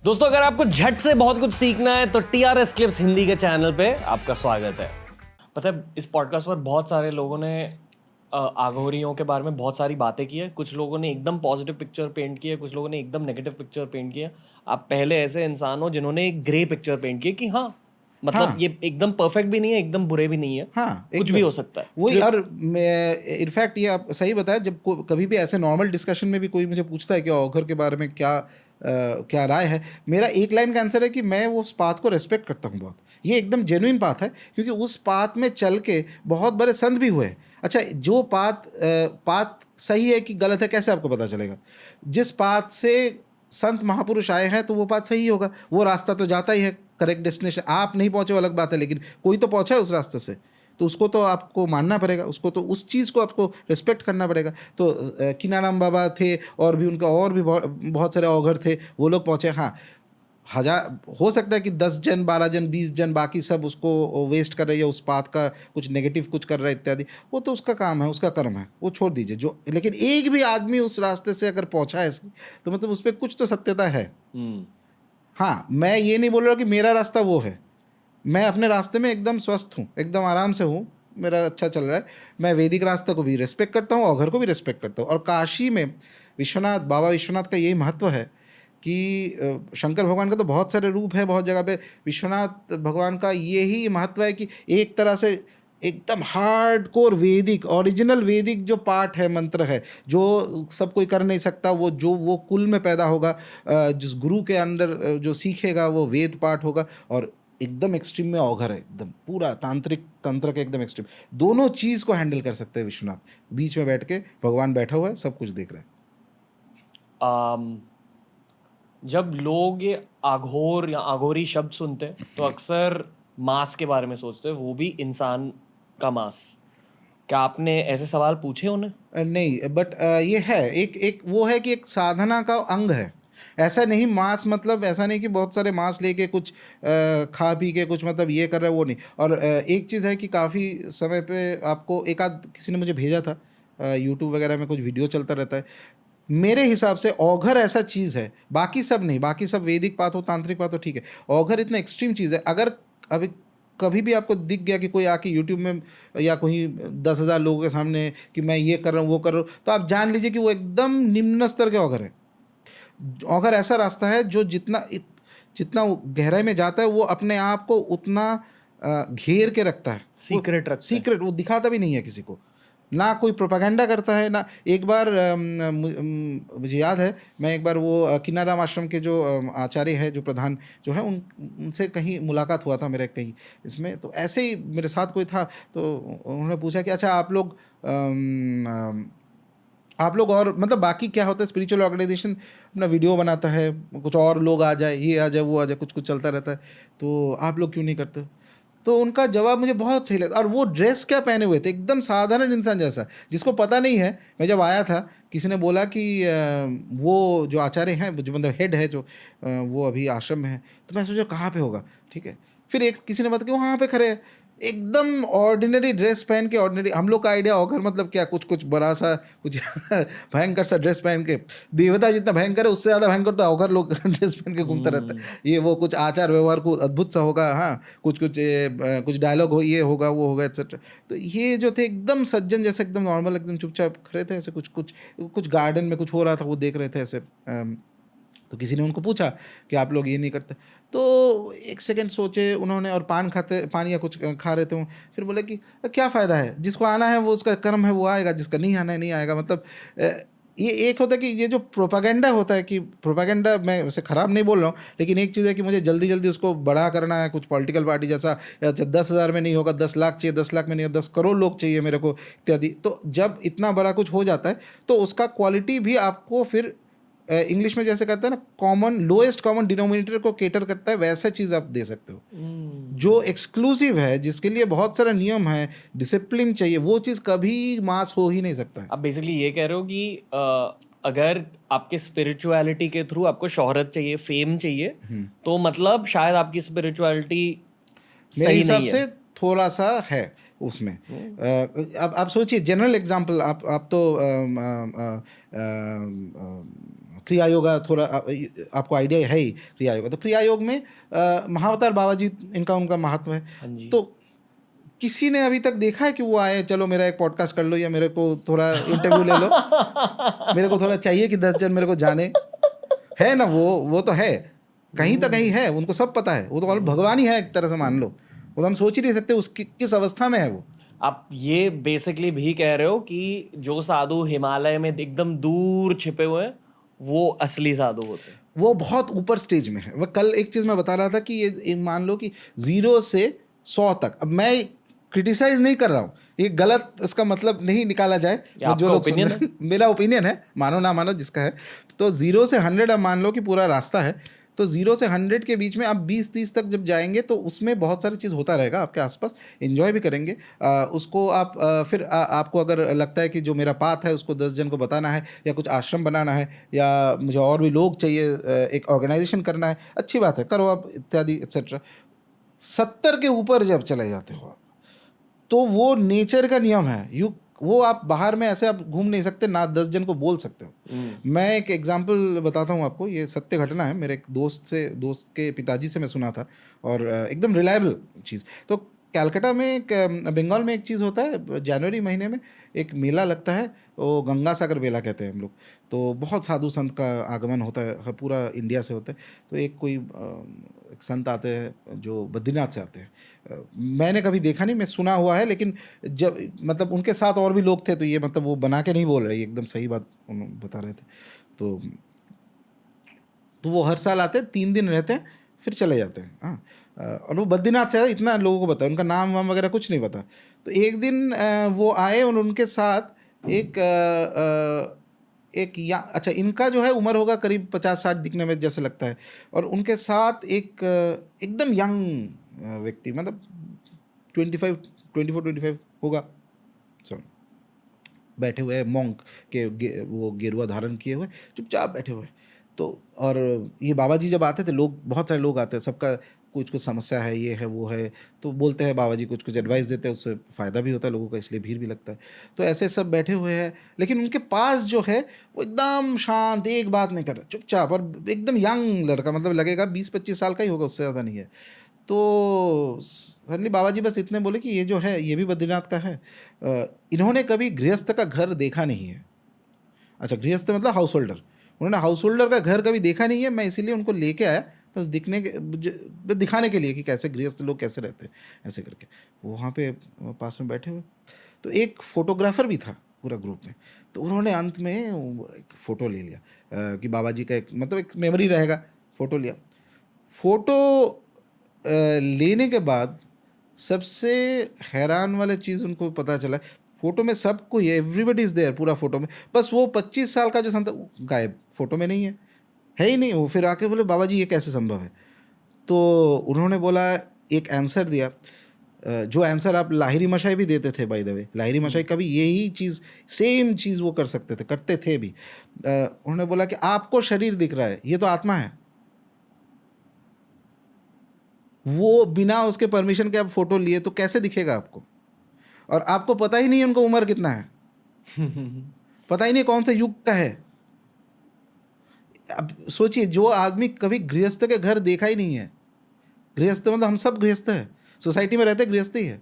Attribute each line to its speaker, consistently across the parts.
Speaker 1: दोस्तों अगर आपको झट से बहुत कुछ सीखना है तो TRS क्लिप्स हिंदी के चैनल पे आपका स्वागत है। पता है इस पॉडकास्ट पर बहुत सारे लोगों ने आघोरियों के बारे में बहुत सारी बातें की है। कुछ लोगों ने एकदम पॉजिटिव पिक्चर पेंट की है, कुछ लोगों ने एकदम नेगेटिव पिक्चर पेंट की है। आप पहले ऐसे इंसान हो जिन्होंने एक ग्रे पिक्चर पेंट की है कि हाँ मतलब ये एकदम परफेक्ट भी नहीं है, एकदम बुरे भी नहीं है, कुछ भी हो सकता है
Speaker 2: वही। और इनफैक्ट ये आप सही बताया, जब कभी भी ऐसे नॉर्मल डिस्कशन में भी कोई मुझे पूछता है कि ऑकर के बारे में क्या राय है, मेरा एक लाइन का आंसर है कि मैं उस बात को रेस्पेक्ट करता हूँ बहुत। ये एकदम जेन्युइन बात है, क्योंकि उस बात में चल के बहुत बड़े संत भी हुए। अच्छा, जो बात सही है कि गलत है कैसे आपको पता चलेगा? जिस बात से संत महापुरुष आए हैं तो वो बात सही होगा, वो रास्ता तो जाता ही है करेक्ट डेस्टिनेशन। आप नहीं पहुंचे वो अलग बात है, लेकिन कोई तो पहुंचा है उस रास्ते से, तो उसको तो आपको मानना पड़ेगा, उसको तो उस चीज़ को आपको रिस्पेक्ट करना पड़ेगा। तो कीनाराम बाबा थे और भी उनका और भी बहुत सारे औघर थे, वो लोग पहुँचे। हाँ, 1000 हो सकता है कि 10 जन 12 जन 20 जन बाकी सब उसको वेस्ट कर रहे हैं, उस बात का कुछ नेगेटिव कुछ कर रहा है इत्यादि, वो तो उसका काम है, उसका कर्म है, वो छोड़ दीजिए। जो लेकिन एक भी आदमी उस रास्ते से अगर पहुँचा है तो मतलब उस पर कुछ तो सत्यता है। हाँ, मैं ये नहीं बोल रहा कि मेरा रास्ता वो है। मैं अपने रास्ते में एकदम स्वस्थ हूँ, एकदम आराम से हूँ, मेरा अच्छा चल रहा है। मैं वैदिक रास्ते को भी रिस्पेक्ट करता हूँ, औघर को भी रिस्पेक्ट करता हूँ। और काशी में बाबा विश्वनाथ का यही महत्व है कि शंकर भगवान का तो बहुत सारे रूप है बहुत जगह पे, विश्वनाथ भगवान का यही महत्व है कि एक तरह से एकदम हार्ड कोर वैदिक, ओरिजिनल वैदिक जो पाठ है, मंत्र है, जो सब कोई कर नहीं सकता, वो कुल में पैदा होगा, जिस गुरु के अंदर जो सीखेगा वो वेद पाठ होगा। और एकदम एक्सट्रीम में औघर है, एकदम पूरा तांत्रिक तंत्र के एकदम एक्सट्रीम। दोनों चीज़ को हैंडल कर सकते हैं विश्वनाथ। बीच में बैठ के भगवान बैठा हुआ है, सब कुछ देख रहा है।
Speaker 1: जब लोग ये आघोर या आघोरी शब्द सुनते हैं तो अक्सर मांस के बारे में सोचते हैं, वो भी इंसान का मांस। क्या आपने ऐसे सवाल पूछे उन्हें?
Speaker 2: नहीं, बट ये है एक वो है कि एक साधना का अंग है। ऐसा नहीं मांस मतलब ऐसा नहीं कि बहुत सारे मांस लेके कुछ खा पी के कुछ मतलब ये कर रहा है, वो नहीं। और एक चीज़ है कि काफ़ी समय पे आपको एक आध किसी ने मुझे भेजा था, यूट्यूब वगैरह में कुछ वीडियो चलता रहता है। मेरे हिसाब से औघर ऐसा चीज़ है, बाकी सब नहीं। बाकी सब वैदिक बात हो, तांत्रिक बात हो, ठीक है। औघर इतना एक्सट्रीम चीज़ है। अगर अभी कभी भी आपको दिख गया कि कोई आके यूट्यूब में या कोई 10,000 लोगों के सामने कि मैं ये कर रहा हूँ वो कर रहा हूँ, तो आप जान लीजिए कि वो एकदम निम्न स्तर के औघर है। औघर ऐसा रास्ता है जो जितना गहराई में जाता है वो अपने आप को उतना घेर के रखता है, सीक्रेट वो दिखाता भी नहीं है किसी को, ना कोई प्रोपागेंडा करता है ना। एक बार मुझे याद है, मैं एक बार वो किनाराम आश्रम के जो आचार्य है, जो प्रधान जो है, उनसे कहीं मुलाकात हुआ था मेरे कहीं इसमें। तो ऐसे ही मेरे साथ कोई था, तो उन्होंने पूछा कि अच्छा आप लोग और मतलब बाकी क्या होता है, स्पिरिचुअल ऑर्गेनाइजेशन अपना वीडियो बनाता है, कुछ और लोग आ जाए, ये आ जाए वो आ जाए, कुछ कुछ चलता रहता है, तो आप लोग क्यों नहीं करते? तो उनका जवाब मुझे बहुत सही लगा। और वो ड्रेस क्या पहने हुए थे, एकदम साधारण इंसान जैसा, जिसको पता नहीं है। मैं जब आया था, किसी ने बोला कि वो जो आचार्य हैं, जो मतलब हेड है, जो वो अभी आश्रम में है, तो मैं सोचा कहाँ पे होगा, ठीक है। फिर एक किसी ने बताया कि वहाँ पे खड़े हैं, एकदम ऑर्डिनरी ड्रेस पहन के। ऑर्डिनरी हम लोग का आइडिया औघर मतलब क्या, कुछ कुछ बड़ा सा कुछ भयंकर सा ड्रेस पहन के, देवता जितना भयंकर है उससे ज़्यादा भयंकर तो औघर लोग ड्रेस पहन के घूमता रहता है। ये वो कुछ आचार व्यवहार को अद्भुत सा होगा, हाँ, कुछ डायलॉग हो, ये होगा वो होगा एक्सेट्रा। तो ये जो थे एकदम सज्जन जैसे, एकदम नॉर्मल, एकदम चुपचाप खड़े थे ऐसे। कुछ गार्डन में कुछ हो रहा था, वो देख रहे थे ऐसे। तो किसी ने उनको पूछा कि आप लोग ये नहीं करते? तो एक सेकंड सोचे उन्होंने, और पान या कुछ खा रहे थे। फिर बोले कि क्या फ़ायदा है, जिसको आना है वो उसका कर्म है, वो आएगा, जिसका नहीं आना है नहीं आएगा। मतलब ये एक होता है कि ये जो प्रोपागेंडा होता है, कि प्रोपागेंडा मैं वैसे ख़राब नहीं बोल रहा हूँ, लेकिन एक चीज़ है कि मुझे जल्दी जल्दी उसको बड़ा करना है, कुछ पॉलिटिकल पार्टी जैसा, या 10,000 में नहीं होगा, 10 लाख चाहिए, 10 लाख में नहीं होगा, 10 करोड़ लोग चाहिए मेरे को इत्यादि। तो जब इतना बड़ा कुछ हो जाता है तो उसका क्वालिटी भी आपको फिर इंग्लिश में जैसे कहते हैं ना, लोएस्ट कॉमन डिनोमिनेटर को केटर करता है, वैसा चीज़ आप दे सकते हो। जो एक्सक्लूसिव है, जिसके लिए बहुत सारा नियम है, डिसिप्लिन चाहिए, वो चीज़ कभी मास हो ही नहीं सकता है।
Speaker 1: आप बेसिकली ये कह रहे हो कि अगर आपके स्पिरिचुअलिटी के थ्रू आपको शोहरत चाहिए, फेम चाहिए, तो मतलब शायद आपकी स्पिरिचुअलिटी
Speaker 2: मेरे
Speaker 1: सही
Speaker 2: हिसाब
Speaker 1: नहीं
Speaker 2: से
Speaker 1: है।
Speaker 2: थोड़ा सा है उसमें। अब सोचिए, जनरल एग्जांपल, आप तो क्रिया योगा थोड़ा आपको आइडिया है ही क्रिया योगा। तो क्रिया योग में महाअवतार बाबा जी इनका उनका महत्व है।
Speaker 1: हाँ जी।
Speaker 2: तो किसी ने अभी तक देखा है कि वो आए चलो मेरा एक पॉडकास्ट कर लो या मेरे को थोड़ा इंटरव्यू ले लो, मेरे को थोड़ा चाहिए कि 10 जन मेरे को जाने, है ना? वो तो है, कहीं तो कहीं है, उनको सब पता है, वो तो भगवान ही है एक तरह से मान लो, वो तो हम सोच ही नहीं सकते उसकी किस अवस्था में है वो।
Speaker 1: आप ये बेसिकली भी कह रहे हो कि जो साधु हिमालय में एकदम दूर छिपे हुए हैं वो असली साधु होते हैं।
Speaker 2: वो बहुत ऊपर स्टेज में है। वह कल एक चीज़ मैं बता रहा था कि ये मान लो कि 0 से 100 तक, अब मैं क्रिटिसाइज नहीं कर रहा हूँ, ये गलत इसका मतलब नहीं निकाला जाए, वो जो लोग सुन रहे हैं, मेरा ओपिनियन है, मानो ना मानो जिसका है। तो 0 से 100 अब मान लो कि पूरा रास्ता है, तो 0 से 100 के बीच में आप 20-30 तक जब जाएंगे तो उसमें बहुत सारी चीज़ होता रहेगा आपके आसपास, एंजॉय भी करेंगे उसको आप। फिर आपको अगर लगता है कि जो मेरा पाथ है उसको 10 जन को बताना है, या कुछ आश्रम बनाना है, या मुझे और भी लोग चाहिए, एक ऑर्गेनाइजेशन करना है, अच्छी बात है, करो आप, इत्यादि एक्सेट्रा। 70 के ऊपर जब चले जाते हो आप, तो वो नेचर का नियम है, वो आप बाहर में ऐसे आप घूम नहीं सकते, ना 10 जन को बोल सकते हो। मैं एक एग्जांपल बताता हूँ आपको, ये सत्य घटना है, मेरे एक दोस्त के पिताजी से मैं सुना था, और एकदम रिलायबल चीज़। तो कलकत्ता में बंगाल में एक चीज़ होता है, जनवरी महीने में एक मेला लगता है, वो गंगा सागर मेला कहते हैं हम लोग। तो बहुत साधु संत का आगमन होता है, पूरा इंडिया से होता है। तो एक संत आते हैं जो बद्रीनाथ से आते हैं, मैंने कभी देखा नहीं, मैं सुना हुआ है, लेकिन जब मतलब उनके साथ और भी लोग थे, तो ये मतलब वो बना के नहीं बोल रहे, एकदम सही बात उन्होंने बता रहे थे। तो वो हर साल आते हैं, 3 दिन रहते हैं, फिर चले जाते हैं। हाँ, और वो बद्रीनाथ से इतना लोगों को पता है, उनका नाम वाम वगैरह कुछ नहीं पता। तो एक दिन वो आए और उनके साथ अच्छा, इनका जो है उम्र होगा करीब 50-60 दिखने में जैसे लगता है, और उनके साथ एक एकदम यंग व्यक्ति, मतलब 24-25 होगा, सॉरी, बैठे हुए मॉन्क वो गेरुआ धारण किए हुए चुपचाप बैठे हुए। तो और ये बाबा जी जब आते थे, लोग, बहुत सारे लोग आते हैं, सबका कुछ समस्या है, ये है वो है, तो बोलते हैं बाबा जी, कुछ एडवाइस देते हैं, उससे फ़ायदा भी होता है लोगों का, इसलिए भीड़ भी लगता है। तो ऐसे सब बैठे हुए हैं, लेकिन उनके पास जो है वो एकदम शांत, एक बात नहीं कर रहा, चुपचाप, और एकदम यंग लड़का, मतलब लगेगा 20-25 साल का ही होगा, उससे ज़्यादा नहीं है। तो सडनली बाबा जी बस इतने बोले कि ये जो है ये भी बद्रीनाथ का है, इन्होंने कभी गृहस्थ का घर देखा नहीं है। अच्छा, गृहस्थ मतलब हाउस होल्डर, उन्होंने हाउस होल्डर का घर कभी देखा नहीं है, मैं इसीलिए उनको लेके आया, बस दिखाने के लिए कि कैसे गृहस्थ लोग कैसे रहते हैं, ऐसे करके। वो वहाँ पे पास में बैठे हुए, तो एक फोटोग्राफर भी था पूरा ग्रुप में, तो उन्होंने अंत में एक फ़ोटो ले लिया कि बाबा जी का एक मतलब एक मेमोरी रहेगा, फ़ोटो लिया। फ़ोटो लेने के बाद सबसे हैरान वाला चीज़ उनको पता चला, फ़ोटो में सब कोई है, एवरीबडी इज़ देयर पूरा फ़ोटो में, बस वो 25 साल का जो संत गायब, फ़ोटो में नहीं है ही नहीं। वो फिर आके बोले बाबा जी ये कैसे संभव है? तो उन्होंने बोला, एक आंसर दिया, जो आंसर आप लाहिरी मशाई भी देते थे, बाय द वे, लाहिरी मशाई का भी यही चीज़, सेम चीज़ वो कर सकते थे, करते थे भी। उन्होंने बोला कि आपको शरीर दिख रहा है, ये तो आत्मा है। वो बिना उसके परमिशन के आप फोटो लिए तो कैसे दिखेगा आपको? और आपको पता ही नहीं उनको उम्र कितना है, पता ही नहीं कौन से युग का है। अब सोचिए, जो आदमी कभी गृहस्थ के घर देखा ही नहीं है, गृहस्थ मतलब हम सब गृहस्थ है, सोसाइटी में रहते गृहस्थ ही है,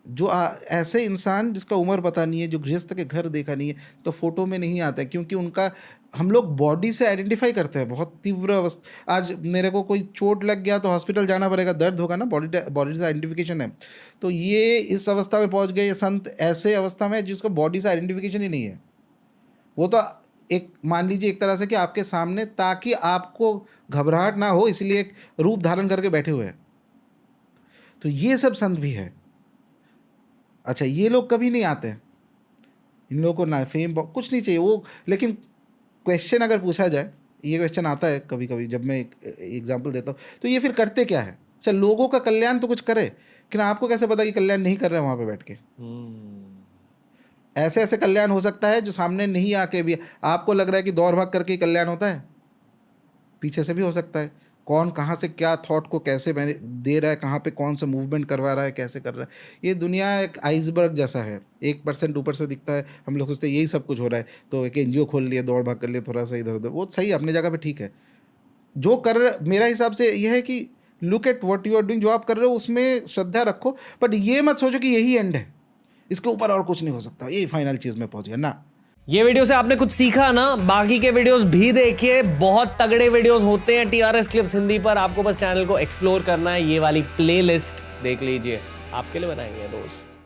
Speaker 2: जो ऐसे इंसान जिसका उम्र पता नहीं है, जो गृहस्थ के घर देखा नहीं है, तो फोटो में नहीं आता है, क्योंकि उनका, हम लोग बॉडी से आइडेंटिफाई करते हैं, बहुत तीव्र अवस्था। आज मेरे को कोई चोट लग गया तो हॉस्पिटल जाना पड़ेगा, दर्द होगा ना, बॉडी से आइडेंटिफिकेशन है। तो ये इस अवस्था में पहुंच गए, ये संत ऐसे अवस्था में है जिसको बॉडी से आइडेंटिफिकेशन ही नहीं है। वो तो एक, मान लीजिए एक तरह से कि आपके सामने, ताकि आपको घबराहट ना हो, इसलिए एक रूप धारण करके बैठे हुए हैं। तो ये सब संत भी है। अच्छा, ये लोग कभी नहीं आते, इन लोगों को ना फेम कुछ नहीं चाहिए वो, लेकिन क्वेश्चन अगर पूछा जाए, ये क्वेश्चन आता है कभी कभी जब मैं एग्जांपल देता हूँ, तो ये फिर करते क्या है? चल, लोगों का कल्याण तो कुछ करे, लेकिन आपको कैसे पता कि कल्याण नहीं कर रहे हैं वहाँ पे बैठ के? ऐसे ऐसे कल्याण हो सकता है जो सामने नहीं आके भी आपको लग रहा है कि दौड़ भाग करके कल्याण होता है, पीछे से भी हो सकता है, कौन कहाँ से क्या थॉट को कैसे दे रहा है, कहाँ पे कौन सा मूवमेंट करवा रहा है, कैसे कर रहा है। ये दुनिया एक आइसबर्ग जैसा है, 1% ऊपर से दिखता है, हम लोग सोचते हैं यही सब कुछ हो रहा है, तो एक NGO खोल लिया, दौड़ भाग कर लिया, थोड़ा सा इधर उधर, वो सही अपने जगह पे ठीक है। जो कर मेरा हिसाब से ये है कि look at what you are doing, जो आप कर रहे हो उसमें श्रद्धा रखो, बट ये मत सोचो कि यही एंड है, इसके ऊपर और कुछ नहीं हो सकता, यही फाइनल चीज़ में पहुंच गया ना।
Speaker 1: ये वीडियो से आपने कुछ सीखा ना, बाकी के वीडियोस भी देखिए, बहुत तगड़े वीडियोस होते हैं TRS क्लिप्स हिंदी पर। आपको बस चैनल को एक्सप्लोर करना है, ये वाली प्लेलिस्ट देख लीजिए, आपके लिए बनाएंगे दोस्त।